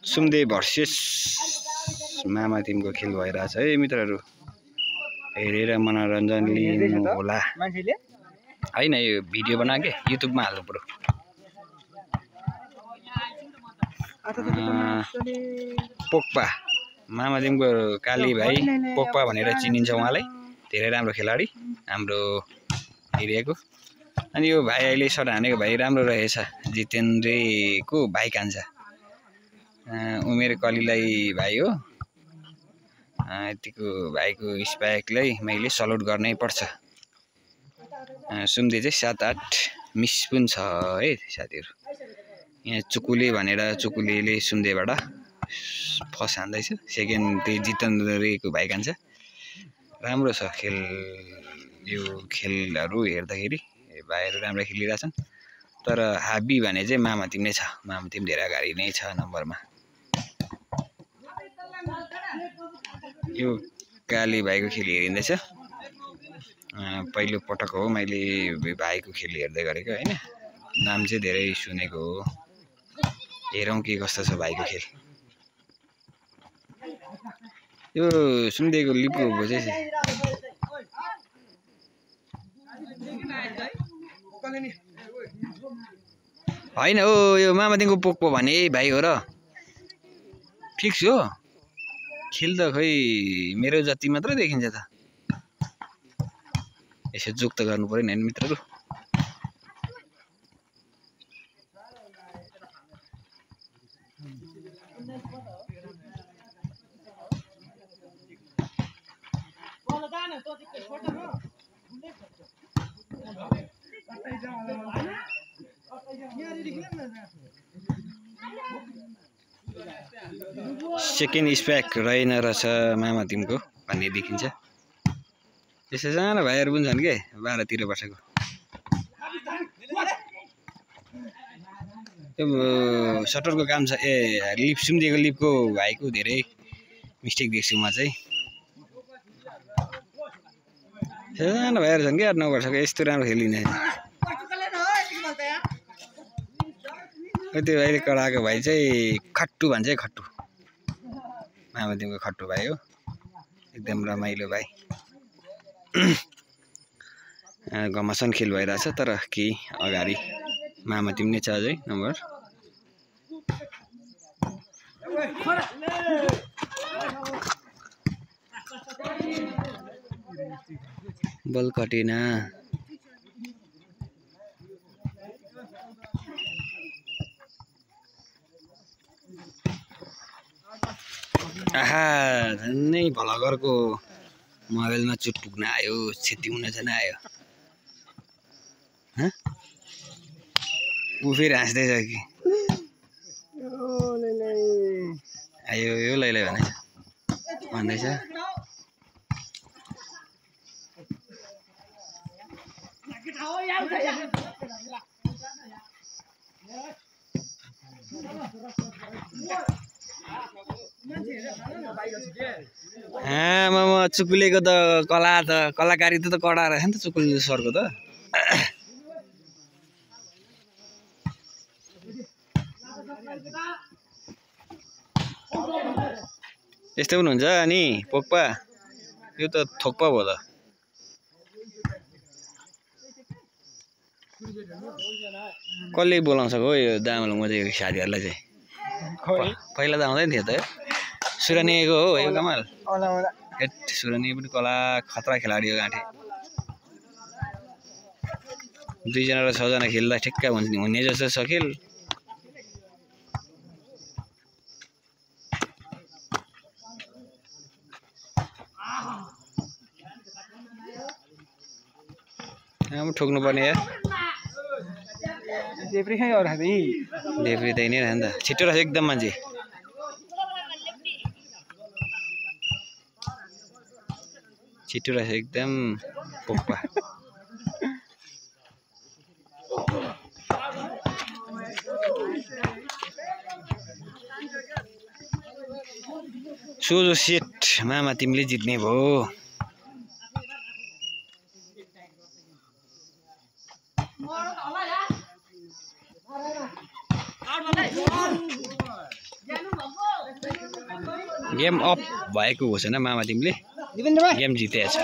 सुम्दे versus मामा टिमको खेल भइरहेछ है मित्रहरू। हेरेर मनोरञ्जन लिनु होला। हैन यो भिडियो बना के युट्युबमा हाल्नु पर्यो। पोक्पा मामा टिमको काली भाइ पोक्पा भनेर चिनिन्छ उहाँलाई। धेरै राम्रो खेलाडी हाम्रो एरियाको। अनि यो भाइ अहिले सट हानेको भाइ राम्रो रहेछ। जितेन्द्रको भाइ कान्छा उमेर कलिलाई भाइ हो। यतिको भाइको स्पाइकलाई मैले सल्युट गर्नै पर्छ। सुम्दे चाहिँ 7-8 मिस पनि छ है साथीहरु। यहाँ चुकुले भनेर चुकुलेले सुम्देबाट फर्स्ट हान्दैछ। सेकेन्ड त्यही जितेन्द्रको भाइ कान्छा। राम्रो छ खेल। यो खेलहरु हेर्दाखेरि भाइहरु राम्रो खेलिरहेछन्। तर हाबी भने चाहिँ मामा टिम नै छ। मामा टिम धेरै अगाडि नै छ नम्बरमा। यो काली भाइको खेल हेरिँदैछ। पहिलो पटक हो मैले भाइको खेल हेर्दै गरेको हैन। नाम चाहिँ धेरै सुनेको हो। हेरौं के कस्तो छ भाइको खेल। यो सुम्देको लिपको चाहिँ हैन हो यो मामा टिमको पोक्पो भने भाइ हो र। फिक्स हो। खेल त खै मेरो जति मात्र देखिन्छ त। यसो जोक त गर्नु पर्यो नि मित्रहरु। सेकेन्ड स्प्याक रहेन रहेछ मामा टिमको भन्ने देखिन्छ। यसो सानो भाइहरु पनि छन् के 12-13 वर्षको। यो सटरको काम छ। लिप सुम्देको लिपको भाइको धेरै मिस्टेक देख्छु म चाहिँ। सानो भाइहरु छन् के 8-9 वर्षको यस्तो राम्रो खेलिन्छ। त्यो भाइले कराएको भाइ चाहिँ खट्टु भन्छ है खट्टु। मामा टिमको खट्टु भाइ हो। एकदम रमाइलो भाइ। घमासान खेल भइरहेछ तर के अगाडि मामा टिम नै छ अझै नम्बर। बल कटेन। आहा झन्नै भलगरको मोबाइलमा चुट पुग्न आयो। क्षति हुन चाहिँ आयो। ऊ फेरि हाँस्दैछ कि आयो यो लैलै भन्दैछ। मामा चुकुलेको त कलाकारी त कडा रहेछ नि त चुकुले सरको त। यस्तो पनि हुन्छ अनि पोक्पा यो त थोक्पा भयो त। कसले बोलाउँछ हो यो दामलुङमा चाहिँ साथीहरुलाई चाहिँ। पहिला त आउँदैन थियो त। सुरानीको हो यो कमाल। सुरानी पनि कला खतरा खेलाडी हो गाँठे। 2 जना र 6 जना खेल्दा ठिक्क हुने जस्तो छ खेल। ठोक्नु पर्ने यार। देब्री खै और हाबी देब्री त नि रहन्छ छिटो रहेछ एकदम मान्छे। छिटो रहेछ एकदम पोक्पा। सोझो सेट मामा टिमले जित्ने भयो। गेम अफ भएको घोषणा मामा तिमीले गेम जितेछ